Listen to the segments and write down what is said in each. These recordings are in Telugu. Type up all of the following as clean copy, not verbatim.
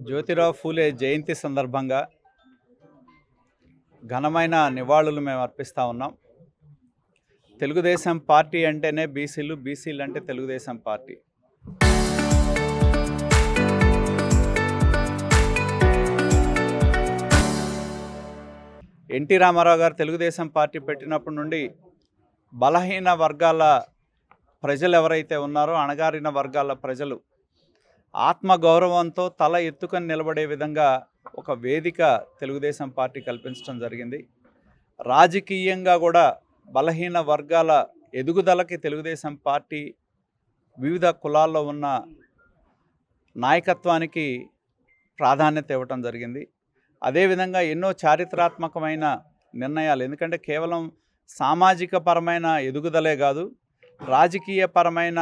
జ్యోతిరావు ఫూలే జయంతి సందర్భంగా ఘనమైన నివాళులు మేము అర్పిస్తూ ఉన్నాం. తెలుగుదేశం పార్టీ అంటేనే బీసీలు, బీసీలు అంటే తెలుగుదేశం పార్టీ. ఎన్టీ రామారావు గారు తెలుగుదేశం పార్టీ పెట్టినప్పటి నుండి బలహీన వర్గాల ప్రజలు ఎవరైతే ఉన్నారో, అణగారిన వర్గాల ప్రజలు ఆత్మగౌరవంతో తల ఎత్తుకొని నిలబడే విధంగా ఒక వేదిక తెలుగుదేశం పార్టీ కల్పించడం జరిగింది. రాజకీయంగా కూడా బలహీన వర్గాల ఎదుగుదలకి తెలుగుదేశం పార్టీ వివిధ కులాల్లో ఉన్న నాయకత్వానికి ప్రాధాన్యత ఇవ్వటం జరిగింది. అదేవిధంగా ఎన్నో చారిత్రాత్మకమైన నిర్ణయాలు, ఎందుకంటే కేవలం సామాజిక పరమైన ఎదుగుదలే కాదు, రాజకీయపరమైన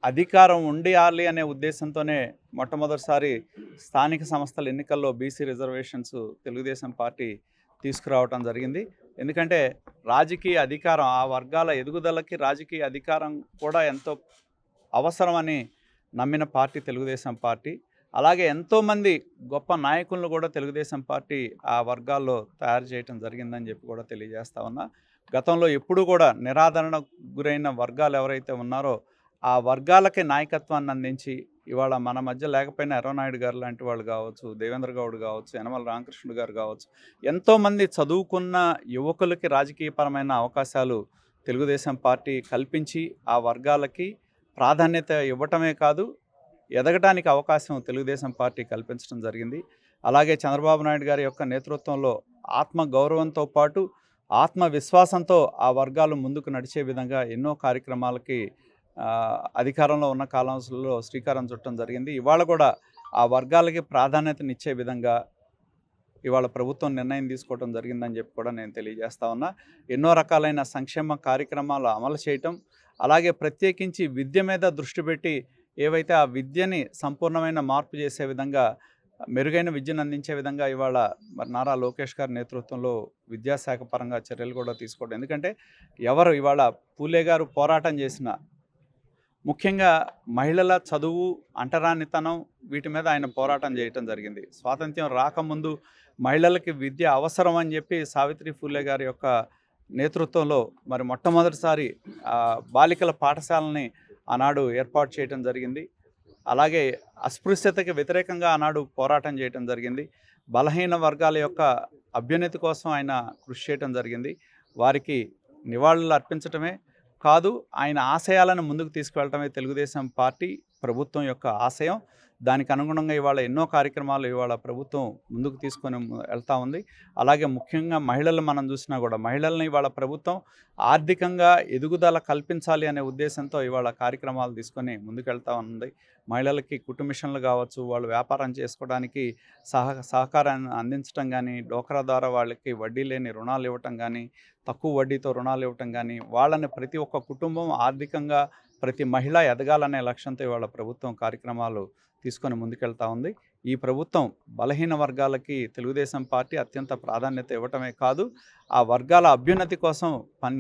అధికారం ఉండాలి అనే ఉద్దేశంతోనే మొట్టమొదటిసారి స్థానిక సంస్థల ఎన్నికల్లో బీసీ రిజర్వేషన్స్ తెలుగుదేశం పార్టీ తీసుకురావటం జరిగింది. ఎందుకంటే రాజకీయ అధికారం, ఆ వర్గాల ఎదుగుదలకి రాజకీయ అధికారం కూడా ఎంతో అవసరమని నమ్మిన పార్టీ తెలుగుదేశం పార్టీ. అలాగే ఎంతోమంది గొప్ప నాయకులను కూడా తెలుగుదేశం పార్టీ ఆ వర్గాల్లో తయారు చేయటం జరిగిందని చెప్పి కూడా తెలియజేస్తా ఉన్నా. గతంలో ఎప్పుడూ కూడా నిరాదరణ గురైన వర్గాలు ఎవరైతే ఉన్నారో ఆ వర్గాలకి నాయకత్వాన్ని అందించి ఇవాళ మన మధ్య లేకపోయినా ఎర్రనాయుడు గారు లాంటి వాళ్ళు కావచ్చు, దేవేంద్ర గౌడ్ కావచ్చు, యనమల రామకృష్ణుడు గారు కావచ్చు, ఎంతోమంది చదువుకున్న యువకులకి రాజకీయపరమైన అవకాశాలు తెలుగుదేశం పార్టీ కల్పించి ఆ వర్గాలకి ప్రాధాన్యత ఇవ్వటమే కాదు, ఎదగటానికి అవకాశం తెలుగుదేశం పార్టీ కల్పించడం జరిగింది. అలాగే చంద్రబాబు నాయుడు గారి యొక్క నేతృత్వంలో ఆత్మగౌరవంతో పాటు ఆత్మవిశ్వాసంతో ఆ వర్గాలు ముందుకు నడిచే విధంగా ఎన్నో కార్యక్రమాలకి అధికారంలో ఉన్న కాలంలో శ్రీకారం చుట్టడం జరిగింది. ఇవాళ కూడా ఆ వర్గాలకి ప్రాధాన్యతనిచ్చే విధంగా ఇవాళ ప్రభుత్వం నిర్ణయం తీసుకోవడం జరిగిందని చెప్పి కూడా నేను తెలియజేస్తా ఉన్నా. ఎన్నో రకాలైన సంక్షేమ కార్యక్రమాలు అమలు చేయటం, అలాగే ప్రత్యేకించి విద్య మీద దృష్టి పెట్టి ఏవైతే ఆ విద్యని సంపూర్ణమైన మార్పు చేసే విధంగా, మెరుగైన విద్యను అందించే విధంగా ఇవాళ మరి నారా లోకేష్ గారి నేతృత్వంలో విద్యాశాఖ పరంగా చర్యలు కూడా తీసుకోవడం. ఎందుకంటే ఎవరు ఇవాళ పూలే గారు పోరాటం చేసిన ముఖ్యంగా మహిళల చదువు, అంటరానితనం, వీటి మీద ఆయన పోరాటం చేయటం జరిగింది. స్వాతంత్ర్యం రాకముందు మహిళలకి విద్య అవసరం అని చెప్పి సావిత్రి పూలే గారి యొక్క నేతృత్వంలో మరి మొట్టమొదటిసారి బాలికల పాఠశాలని ఆనాడు ఏర్పాటు చేయటం జరిగింది. అలాగే అస్పృశ్యతకి వ్యతిరేకంగా ఆనాడు పోరాటం చేయటం జరిగింది. బలహీన వర్గాల యొక్క అభ్యున్నతి కోసం ఆయన కృషి చేయటం జరిగింది. వారికి నివాళులు అర్పించటమే కాదు, ఆయన ఆశయాలను ముందుకు తీసుకువెళ్ళటమే తెలుగుదేశం పార్టీ ప్రభుత్వం యొక్క ఆశయం. దానికి అనుగుణంగా ఇవాళ ఎన్నో కార్యక్రమాలు ఇవాళ ప్రభుత్వం ముందుకు తీసుకొని వెళ్తూ ఉంది. అలాగే ముఖ్యంగా మహిళలు మనం చూసినా కూడా మహిళల్ని ఇవాళ ప్రభుత్వం ఆర్థికంగా ఎదుగుదల కల్పించాలి అనే ఉద్దేశంతో ఇవాళ కార్యక్రమాలు తీసుకొని ముందుకెళ్తూ ఉంది. మహిళలకి కుటుంబ మిషన్లు కావచ్చు, వాళ్ళు వ్యాపారం చేసుకోవడానికి సహకారాన్ని అందించడం కానీ, డోక్రా ద్వారా వాళ్ళకి వడ్డీ లేని రుణాలు ఇవ్వటం కానీ, తక్కువ వడ్డీతో రుణాలు ఇవ్వటం కానీ, వాళ్ళని ప్రతి ఒక్క కుటుంబం ఆర్థికంగా ప్రతి మహిళ ఎదగాలనే లక్ష్యంతో ఇవాళ ప్రభుత్వం కార్యక్రమాలు తీసుకొని ముందుకెళ్తా ఉంది. ఈ ప్రభుత్వం బలహీన వర్గాలకి తెలుగుదేశం పార్టీ అత్యంత ప్రాధాన్యత ఇవ్వటమే కాదు, ఆ వర్గాల అభ్యున్నతి కోసం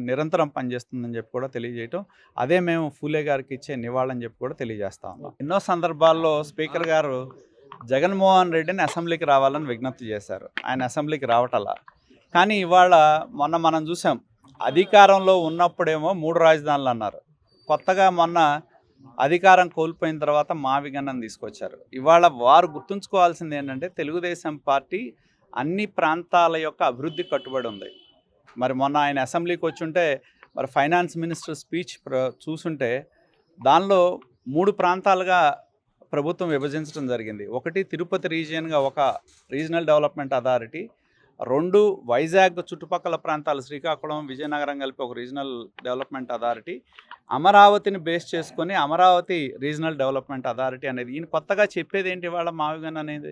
నిరంతరం పనిచేస్తుందని చెప్పి కూడా తెలియజేయటం, అదే మేము ఫూలే గారికి ఇచ్చే నివాళని చెప్పి కూడా తెలియజేస్తా ఉన్నాం. ఎన్నో సందర్భాల్లో స్పీకర్ గారు జగన్మోహన్ రెడ్డిని అసెంబ్లీకి రావాలని విజ్ఞప్తి చేశారు. ఆయన అసెంబ్లీకి రావటలా. కానీ ఇవాళ మొన్న మనం చూసాం, అధికారంలో ఉన్నప్పుడేమో 3 రాజధానులు అన్నారు. కొత్తగా మొన్న అధికారం కోల్పోయిన తర్వాత మావిగన్నను తీసుకొచ్చారు. ఇవాళ వారు గుర్తుంచుకోవాల్సింది ఏంటంటే తెలుగుదేశం పార్టీ అన్ని ప్రాంతాల యొక్క అభివృద్ధి కట్టుబడి ఉంది. మరి మొన్న ఆయన అసెంబ్లీకి వచ్చుంటే మరి ఫైనాన్స్ మినిస్టర్ స్పీచ్ చూసుంటే దానిలో 3 ప్రాంతాలుగా ప్రభుత్వం విభజించడం జరిగింది. ఒకటి తిరుపతి రీజియన్గా ఒక రీజనల్ డెవలప్మెంట్ అథారిటీ, 2 వైజాగ్ చుట్టుపక్కల ప్రాంతాలు శ్రీకాకుళం, విజయనగరం కలిపి ఒక రీజనల్ డెవలప్మెంట్ అథారిటీ, అమరావతిని బేస్ చేసుకొని అమరావతి రీజనల్ డెవలప్మెంట్ అథారిటీ అనేది. ఈయన కొత్తగా చెప్పేది ఏంటి ఇవాళ మావిగన్ అనేది?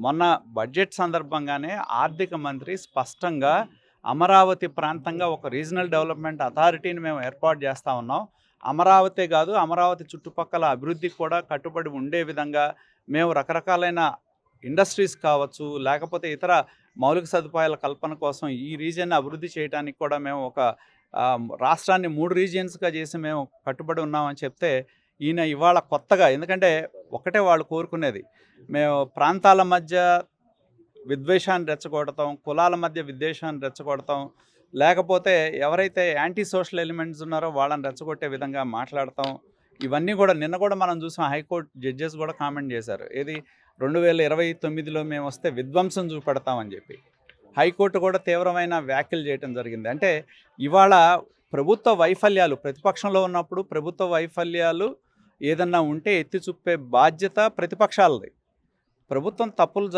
మొన్న బడ్జెట్ సందర్భంగానే ఆర్థిక మంత్రి స్పష్టంగా అమరావతి ప్రాంతంగా ఒక రీజనల్ డెవలప్మెంట్ అథారిటీని మేము ఏర్పాటు చేస్తూ ఉన్నాం, అమరావతే కాదు అమరావతి చుట్టుపక్కల అభివృద్ధికి కూడా కట్టుబడి ఉండే విధంగా మేము రకరకాలైన ఇండస్ట్రీస్ కావచ్చు, లేకపోతే ఇతర మౌలిక సదుపాయాల కల్పన కోసం ఈ రీజియన్ని అభివృద్ధి చేయడానికి కూడా మేము ఒక రాష్ట్రాన్ని 3 రీజియన్స్గా చేసి మేము కట్టుబడి ఉన్నామని చెప్తే, ఈయన ఇవాళ కొత్తగా ఎందుకంటే ఒకటే వాళ్ళు కోరుకునేది మేము ప్రాంతాల మధ్య విద్వేషాన్ని రెచ్చగొడతాం, కులాల మధ్య విద్వేషాన్ని రెచ్చగొడతాం, లేకపోతే ఎవరైతే యాంటీ సోషల్ ఎలిమెంట్స్ ఉన్నారో వాళ్ళని రెచ్చగొట్టే విధంగా మాట్లాడతాం. ఇవన్నీ కూడా నిన్న కూడా మనం చూసాం, హైకోర్టు జడ్జెస్ కూడా కామెంట్ చేశారు. ఏది 2029లో మేము వస్తే విధ్వంసం చూపెడతామని చెప్పి. హైకోర్టు కూడా తీవ్రమైన వ్యాఖ్యలు చేయడం జరిగింది. అంటే ఇవాళ ప్రభుత్వ వైఫల్యాలు, ప్రతిపక్షంలో ఉన్నప్పుడు ప్రభుత్వ వైఫల్యాలు ఏదన్నా ఉంటే ఎత్తి చూపే బాధ్యత ప్రతిపక్షాలది. ప్రభుత్వం తప్పులు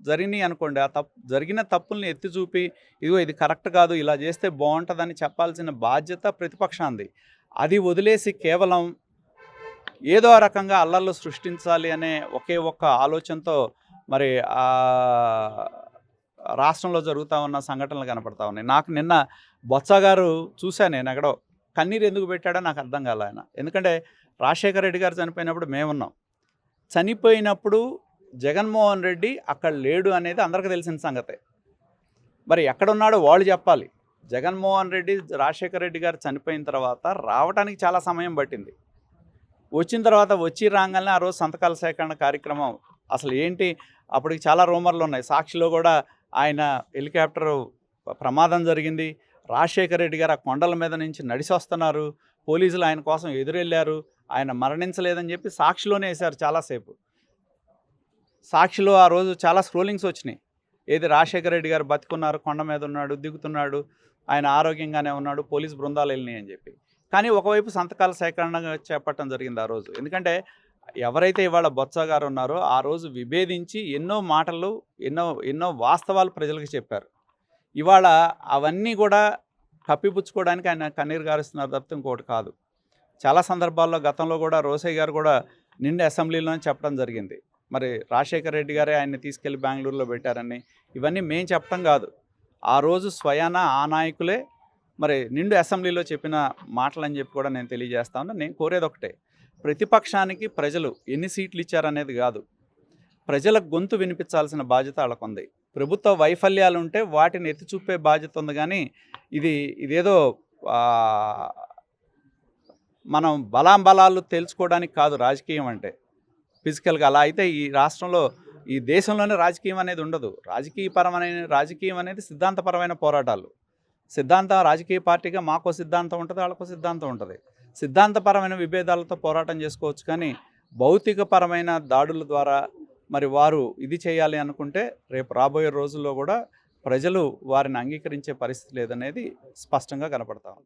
జరిగినాయి అనుకోండి, ఆ జరిగిన తప్పుల్ని ఎత్తి చూపి ఇదిగో ఇది కరెక్ట్ కాదు, ఇలా చేస్తే బాగుంటుందని చెప్పాల్సిన బాధ్యత ప్రతిపక్షాంది. అది వదిలేసి కేవలం ఏదో రకంగా అల్లర్లు సృష్టించాలి అనే ఒకే ఒక్క ఆలోచనతో మరి రాష్ట్రంలో జరుగుతూ ఉన్న సంఘటనలు కనపడతా ఉన్నాయి. నాకు నిన్న బొత్స గారు చూశాను, నేను ఎక్కడో కన్నీరు ఎందుకు పెట్టాడో నాకు అర్థం కాలే ఆయన. ఎందుకంటే రాజశేఖర రెడ్డి గారు చనిపోయినప్పుడు మేమున్నాం, చనిపోయినప్పుడు జగన్మోహన్ రెడ్డి అక్కడ లేడు అనేది అందరికీ తెలిసిన సంగతే. మరి ఎక్కడున్నాడో వాళ్ళు చెప్పాలి. జగన్మోహన్ రెడ్డి రాజశేఖర రెడ్డి గారు చనిపోయిన తర్వాత రావడానికి చాలా సమయం పట్టింది. వచ్చిన తర్వాత వచ్చి రాగానే ఆ రోజు సంతకాల సేకరణ కార్యక్రమం అసలు ఏంటి, అప్పటికి చాలా రూమర్లు ఉన్నాయి. సాక్షిలో కూడా ఆయన హెలికాప్టర్ ప్రమాదం జరిగింది, రాజశేఖర రెడ్డి గారు ఆ కొండల మీద నుంచి నడిచి వస్తున్నారు, పోలీసులు ఆయన కోసం ఎదురెళ్ళారు, ఆయన మరణించలేదని చెప్పి సాక్షిలోనే వేశారు చాలాసేపు. సాక్షిలో ఆ రోజు చాలా స్క్రోలింగ్స్ వచ్చినాయి. ఏది రాజశేఖర రెడ్డి గారు బతికున్నారు, కొండ మీద ఉన్నాడు, దిగుతున్నాడు, ఆయన ఆరోగ్యంగానే ఉన్నాడు, పోలీసు బృందాలు వెళ్ళినాయి అని చెప్పి. కానీ ఒకవైపు సంతకాల సేకరణ చేపట్టడం జరిగింది ఆ రోజు. ఎందుకంటే ఎవరైతే ఇవాళ బొత్స గారు ఉన్నారో ఆ రోజు విభేదించి ఎన్నో మాటలు, ఎన్నో వాస్తవాలు ప్రజలకు చెప్పారు. ఇవాళ అవన్నీ కూడా కప్పిపుచ్చుకోవడానికి ఆయన కన్నీరు గారుస్తున్నారు తప్పితే ఇంకోటి కాదు. చాలా సందర్భాల్లో గతంలో కూడా రోసయ్య గారు కూడా నిండు అసెంబ్లీలోనే చెప్పడం జరిగింది, మరి రాజశేఖర రెడ్డి గారే ఆయన్ని తీసుకెళ్లి బెంగళూరులో పెట్టారని. ఇవన్నీ మేము చెప్పడం కాదు, ఆ రోజు స్వయాన ఆ నాయకులే మరి నిండు అసెంబ్లీలో చెప్పిన మాటలని చెప్పి కూడా నేను తెలియజేస్తా ఉన్నా. నేను కోరేది ఒకటే, ప్రతిపక్షానికి ప్రజలు ఎన్ని సీట్లు ఇచ్చారనేది కాదు, ప్రజల గొంతు వినిపించాల్సిన బాధ్యత వాళ్ళకుంది. ప్రభుత్వ వైఫల్యాలు ఉంటే వాటిని ఎత్తి చూపే బాధ్యత ఉంది. కానీ ఇదేదో మనం బలాలు తెలుసుకోవడానికి కాదు రాజకీయం అంటే. ఫిజికల్గా అలా అయితే ఈ రాష్ట్రంలో, ఈ దేశంలోనే రాజకీయం అనేది ఉండదు. రాజకీయం అనేది సిద్ధాంతపరమైన పోరాటాలు. సిద్ధాంతం, రాజకీయ పార్టీగా మాకో సిద్ధాంతం ఉంటుంది, వాళ్ళకో సిద్ధాంతం ఉంటుంది. సిద్ధాంతపరమైన విభేదాలతో పోరాటం చేసుకోవచ్చు, కానీ భౌతికపరమైన దాడుల ద్వారా మరి వారు ఇది చేయాలి అనుకుంటే రేపు రాబోయే రోజుల్లో కూడా ప్రజలు వారిని అంగీకరించే పరిస్థితి లేదనేది స్పష్టంగా కనపడతా ఉంది.